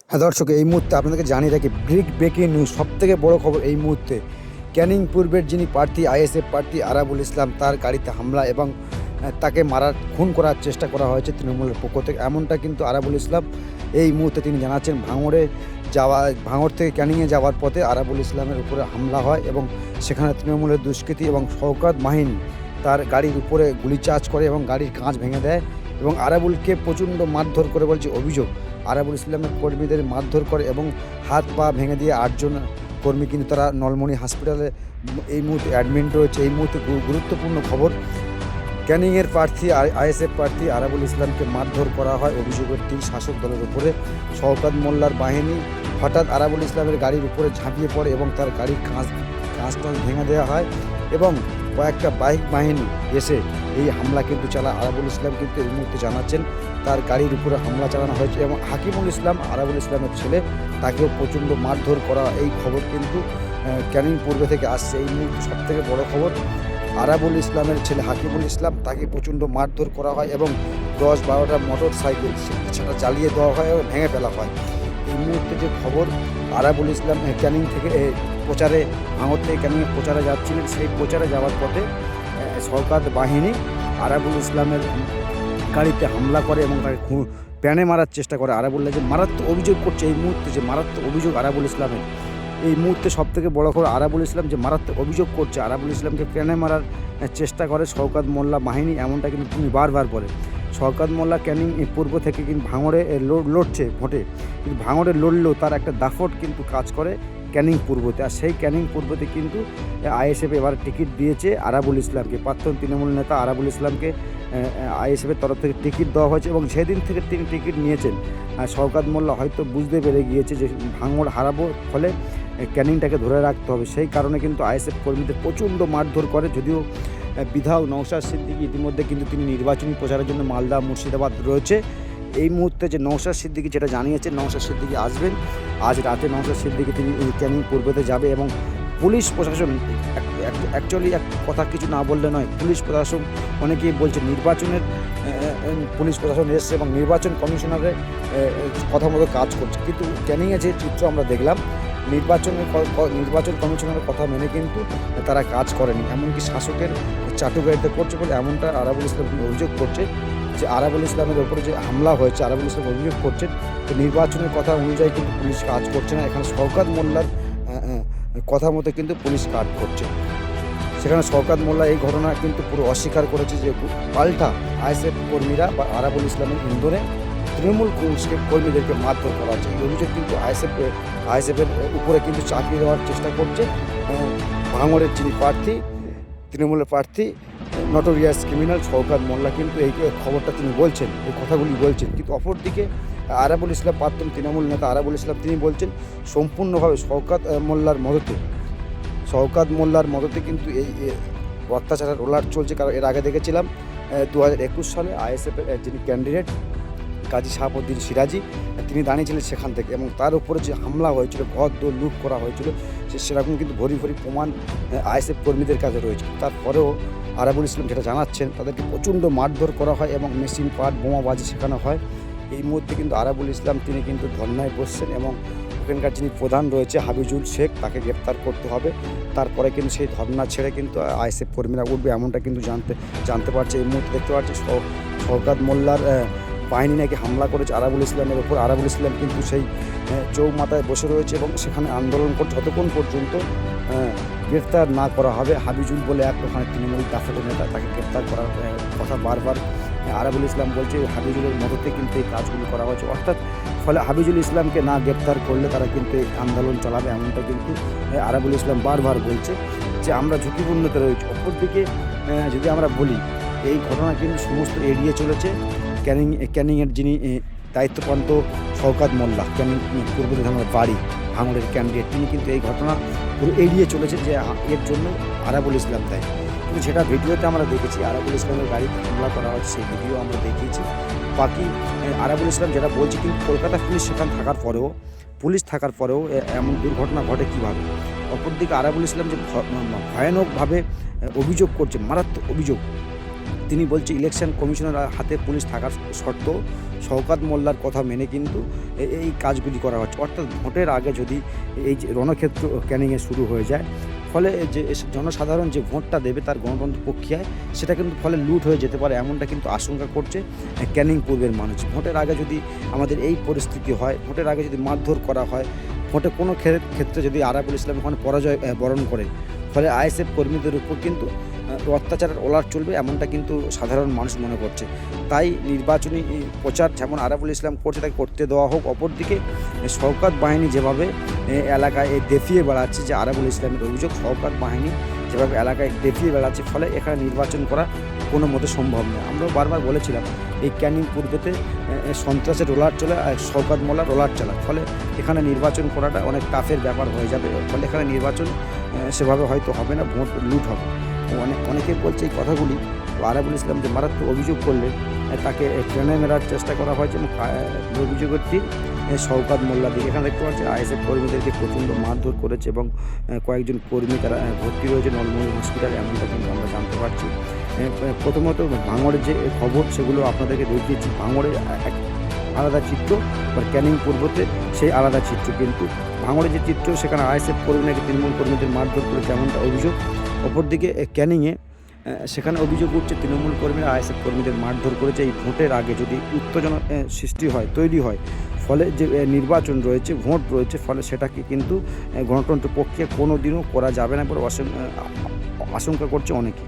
হ্যাঁ দর্শক, এই মুহূর্তে আপনাদেরকে জানিয়ে রাখি ব্রেকিং নিউজ, সবথেকে বড় খবর এই মুহূর্তে। ক্যানিং পূর্বের যিনি প্রার্থী আইএসএফ প্রার্থী আরাবুল ইসলাম, তার গাড়িতে হামলা এবং তাকে খুন করার চেষ্টা করা হয়েছে তৃণমূলের পক্ষ থেকে, এমনটা কিন্তু আরাবুল ইসলাম এই মুহূর্তে তিনি জানাচ্ছেন। ভাঙড় থেকে ক্যানিংয়ে যাওয়ার পথে আরাবুল ইসলামের উপরে হামলা হয় এবং সেখানে তৃণমূলের দুষ্কৃতী এবং শওকত বাহিনী তার গাড়ির উপরে গুলি চার্জ করে এবং গাড়ির কাঁচ ভেঙে দেয় এবং আরাবুলকে প্রচণ্ড মারধর করে বলছে অভিযোগ। আরাবুল ইসলামের কর্মীদের মারধর করে এবং হাত পা ভেঙে দিয়ে 8জন কর্মী কিন্তু তারা নলমণি হসপিটালে এই মুহূর্তে অ্যাডমিট রয়েছে। এই মুহূর্তে গুরুত্বপূর্ণ খবর, ক্যানিংয়ের প্রার্থী আইএসএফ প্রার্থী আরাবুল ইসলামকে মারধর করা হয় অভিযোগের তিন শাসক দলের উপরে। শওকত মোল্লার বাহিনী হঠাৎ আরাবুল ইসলামের গাড়ির উপরে ঝাঁপিয়ে পড়ে এবং তার গাড়ির কাঁচটা ভেঙে দেওয়া হয় এবং কয়েকটা বাইক বাহিনী এসে এই হামলা কিন্তু চালায়। আরাবুল ইসলাম কিন্তু এই মুহূর্তে জানাচ্ছেন তার গাড়ির উপরে হামলা চালানো হয়েছে এবং হাকিমুল ইসলাম আরাবুল ইসলামের ছেলে, তাকেও প্রচণ্ড মারধর করা। এই খবর কিন্তু ক্যানিং পূর্বে থেকে আসছে। এই মুহূর্তে সবথেকে বড় খবর, আরাবুল ইসলামের ছেলে হাকিমুল ইসলাম, তাকে প্রচণ্ড মারধর করা হয় এবং 10-12টা মোটর সাইকেল সেটা জ্বালিয়ে দেওয়া হয় এবং ভেঙে ফেলা হয়। এই মুহূর্তে যে খবর, আরাবুল ইসলাম ক্যানিং থেকে প্রচারে, ভাঙড় থেকে ক্যানিংয়ে প্রচারে যাচ্ছিলেন, সেই প্রচারে যাওয়ার পথে শওকত বাহিনী আরাবুল ইসলামের গাড়িতে হামলা করে এবং তাকে প্যানে মারার চেষ্টা করে। আরাবুল্লাহ যে মারাত্মক অভিযোগ করছে এই মুহূর্তে, যে মারাত্মক অভিযোগ আরাবুল ইসলামের এই মুহূর্তে সবথেকে বড় খবর, আরাবুল ইসলাম যে মারাত্মক অভিযোগ করছে, আরাবুল ইসলামকে প্যানে মারার চেষ্টা করে শওকত মোল্লা বাহিনী, এমনটা কিন্তু তিনি বারবার বলে। শওকত মোল্লা ক্যানিং পূর্ব থেকে কিন্তু ভাঙড়ে লড়ছে ভোটে, কিন্তু ভাঙড়ে লড়লেও তার একটা দাফট কিন্তু কাজ করে ক্যানিং পূর্বতে। আর সেই ক্যানিং পূর্বতে কিন্তু আইএসএফ এবার টিকিট দিয়েছে আরাবুল ইসলামকে, প্রাক্তন তৃণমূল নেতা আরাবুল ইসলামকে আইএসএফের তরফ থেকে টিকিট দেওয়া হয়েছে এবং সেদিন থেকে তিনি টিকিট নিয়েছেন। শওকত মোল্লা হয়তো বুঝতে পেরে গিয়েছে যে ভাঙড় হারাবো, ফলে ক্যানিংটাকে ধরে রাখতে হবে। সেই কারণে কিন্তু আইএসএফ কর্মীদের প্রচণ্ড মারধর করে। যদিও বিধায়ক নওশাদ সিদ্দিকী ইতিমধ্যে কিন্তু তিনি নির্বাচনী প্রচারের জন্য মালদা মুর্শিদাবাদ রয়েছে। এই মুহূর্তে যে নওশাদ সিদ্দিকী যেটা জানিয়েছে, নওশাদ সিদ্দিকী আসবেন আজ রাতে। নওশাদ সিদ্দিকী তিনি ক্যানিং পূর্বতে যাবে এবং পুলিশ প্রশাসন, অ্যাকচুয়ালি এক কথা কিছু না বললে নয়, পুলিশ প্রশাসন অনেকেই বলছে নির্বাচনের পুলিশ প্রশাসন এসছে এবং নির্বাচন কমিশনারের কথা মতো কাজ করছে, কিন্তু ক্যানিংয়ে যে চিত্র আমরা দেখলাম, নির্বাচন কমিশনারের কথা মেনে কিন্তু তারা কাজ করেনি, এমনকি শাসকের চাটুকারিতা করছে বলে এমনটা আরাবুল ইসলাম অভিযোগ করছে যে আরাবুল ইসলামের ওপরে যে হামলা হয়েছে, আরাবুল ইসলাম অভিযোগ করছেন যে নির্বাচনের কথা অনুযায়ী কিন্তু পুলিশ কাজ করছে না। এখানে শওকত মোল্লার কথা মতো কিন্তু পুলিশ কাজ করছে। সেখানে শওকত মোল্লা এই ঘটনা কিন্তু পুরো অস্বীকার করেছে যে পাল্টা আইএসএফ কর্মীরা বা আরাবুল ইসলামের ইন্ধনে তৃণমূল কর্মীদেরকে মারধর করা হচ্ছে। এই অভিযোগ কিন্তু আইএসএফের উপরে কিন্তু চাপিয়ে দেওয়ার চেষ্টা করছে ভাঙড়ের যিনি প্রার্থী, তৃণমূলের প্রার্থী, নটোরিয়াস ক্রিমিনাল শওকত মোল্লা কিন্তু এই খবরটা তিনি বলছেন, এই কথাগুলি বলছেন। কিন্তু অপরদিকে আরাবুল ইসলাম, প্রাক্তন তৃণমূল নেতা আরাবুল ইসলাম, তিনি বলছেন সম্পূর্ণভাবে শওকত মোল্লার মদতে কিন্তু এই অত্যাচারের রোলার চলছে। কারণ এর আগে দেখেছিলাম 2021 সালে আইএসএফের যিনি ক্যান্ডিডেট কাজী শাহাবুদ্দিন সিরাজি, তিনি দাঁড়িয়েছিলেন সেখান থেকে এবং তার উপরে যে হামলা হয়েছিল, ঘর দোর লুট করা হয়েছিল, সেরকম কিন্তু ভরি প্রমাণ আইএসএফ কর্মীদের কাছে রয়েছে। তারপরেও আরাবুল ইসলাম যেটা জানাচ্ছেন, তাদেরকে প্রচণ্ড মারধর করা হয় এবং মেশিন পাট বোমাবাজি শেখানো হয়। এই মুহূর্তে কিন্তু আরাবুল ইসলাম তিনি কিন্তু ধর্নায় বসছেন এবং ওখানকার যিনি প্রধান রয়েছে হাবিজুল শেখ, তাকে গ্রেপ্তার করতে হবে। তারপরে কিন্তু সেই ধর্না ছেড়ে কিন্তু আইএসএফ কর্মীরা উঠবে, এমনটা কিন্তু জানতে পারছে। এই মুহূর্তে দেখতে পাচ্ছি শওকত মোল্লার বাহিনী নাকি হামলা করেছে আরাবুল ইসলামের ওপর। আরাবুল ইসলাম কিন্তু সেই চৌমাথায় বসে রয়েছে এবং সেখানে আন্দোলন করছে যতক্ষণ পর্যন্ত গ্রেফতার না করা হবে। হাবিজুল বলে এক ওখানে তৃণমূল দাফটের নেতা, তাকে গ্রেফতার করার কথা বারবার আরাবুল ইসলাম বলছে। হাবিজুলের মদতে কিন্তু এই কাজগুলো করা হয়েছে, অর্থাৎ ফলে হাবিজুল ইসলামকে না গ্রেপ্তার করলে তারা কিন্তু এই আন্দোলন চালাবে, এমনটা কিন্তু আরাবুল ইসলাম বারবার বলছে যে আমরা ঝুঁকিপূর্ণতে রয়েছে। অপরদিকে যদি আমরা বলি, এই ঘটনা কিন্তু সমস্ত এড়িয়ে চলেছে ক্যানিংয়ের যিনি দায়িত্বপ্রাপ্ত শওকত মোল্লা, ক্যানিং পূর্ব বিধানসভার বাড়ি, ভাঙড়ের ক্যান্ডিডেট, তিনি কিন্তু এই ঘটনা পুরো এড়িয়ে চলেছে যে এর জন্য আরাবুল ইসলাম দেয়। কিন্তু সেটা ভিডিওতে আমরা দেখেছি, আরাবুল ইসলামের গাড়িতে হামলা করা হচ্ছে, সেই ভিডিও আমরা দেখিয়েছি। বাকি আরাবুল ইসলাম যেটা বলছে, কিন্তু কলকাতা পুলিশ সেখানে থাকার পরেও এমন দুর্ঘটনা ঘটে কীভাবে। অপরদিকে আরাবুল ইসলাম যে ভয়ানকভাবে অভিযোগ করছে, মারাত্মক অভিযোগ তিনি বলছে ইলেকশন কমিশনের হাতে পুলিশ থাকার সত্ত্বেও শওকত মোল্লার কথা মেনে কিন্তু এই কাজগুলি করা হচ্ছে। অর্থাৎ ভোটের আগে যদি এই যে রণক্ষেত্র ক্যানিংয়ে শুরু হয়ে যায়, ফলে যে জনসাধারণ যে ভোটটা দেবে তার গণতন্ত্র প্রক্রিয়ায় সেটা কিন্তু ফলে লুট হয়ে যেতে পারে, এমনটা কিন্তু আশঙ্কা করছে ক্যানিং পূর্বের মানুষ। ভোটের আগে যদি আমাদের এই পরিস্থিতি হয়, ভোটের আগে যদি মারধর করা হয়, ভোটে কোনো ক্ষেত্রে যদি আরাবুল ইসলাম ওখানে পরাজয় বরণ করে, ফলে আইএসএফ কর্মীদের উপর কিন্তু অত্যাচারের ওলাট চলবে, এমনটা কিন্তু সাধারণ মানুষ মনে করছে। তাই নির্বাচনী প্রচার যেমন আরাবুল ইসলাম করছে তাকে করতে দেওয়া হোক। অপরদিকে শওকত বাহিনী যেভাবে এলাকায় দেফিয়ে বেড়াচ্ছে, যে আরাবুল ইসলামের অভিযোগ শওকত বাহিনী যেভাবে এলাকায় দেফিয়ে বেড়াচ্ছে, ফলে এখানে নির্বাচন করা কোনো মতে সম্ভব নয়। আমরাও বারবার বলেছিলাম এই ক্যানিং পূর্বেতে সন্ত্রাসের রোলার চলে আর শওকত মোল্লা রোলার চালায়, ফলে এখানে নির্বাচন করাটা অনেক টাফের ব্যাপার হয়ে যাবে। ফলে এখানে নির্বাচন সেভাবে হয়তো হবে না, ভোট লুট হবে। অনেকেই বলছে এই কথাগুলি। আরাবুল ইসলাম যে মারাত্মক অভিযোগ করলে তাকে ট্রেনে মেরার চেষ্টা করা হয়েছে এবং অভিযোগটি শওকত মোল্লা দিকে। এখানে দেখতে পাচ্ছি আইএসএফ কর্মীদেরকে প্রচণ্ড মারধর করেছে এবং কয়েকজন কর্মী তারা ভর্তি রয়েছে নলমনি হসপিটালে, এমনটা কিন্তু আমরা জানতে পারছি। প্রথমত ভাঙড়ের যে খবর সেগুলো আপনাদেরকে দেখিয়েছি। ভাঙড়ের এক আলাদা চিত্র, আর ক্যানিং পূর্বতে সেই আলাদা চিত্র। কিন্তু ভাঙড়ের যে চিত্র সেখানে আইএসএফ কর্মী নাকি তৃণমূল কর্মীদের মারধর করেছে, এমনটা অভিযোগ। অপরদিকে ক্যানিংয়ে সেখানে অভিযোগ উঠছে তৃণমূল কর্মীরা আইএসএফ কর্মীদের মারধর করেছে। এই ভোটের আগে যদি উত্তেজনা সৃষ্টি হয়, তৈরি হয়, ফলে যে নির্বাচন রয়েছে, ভোট রয়েছে, ফলে সেটাকে কিন্তু গণতন্ত্র প্রক্রিয়া কোনো দিনও করা যাবে না বলে আশঙ্কা করছে অনেকে।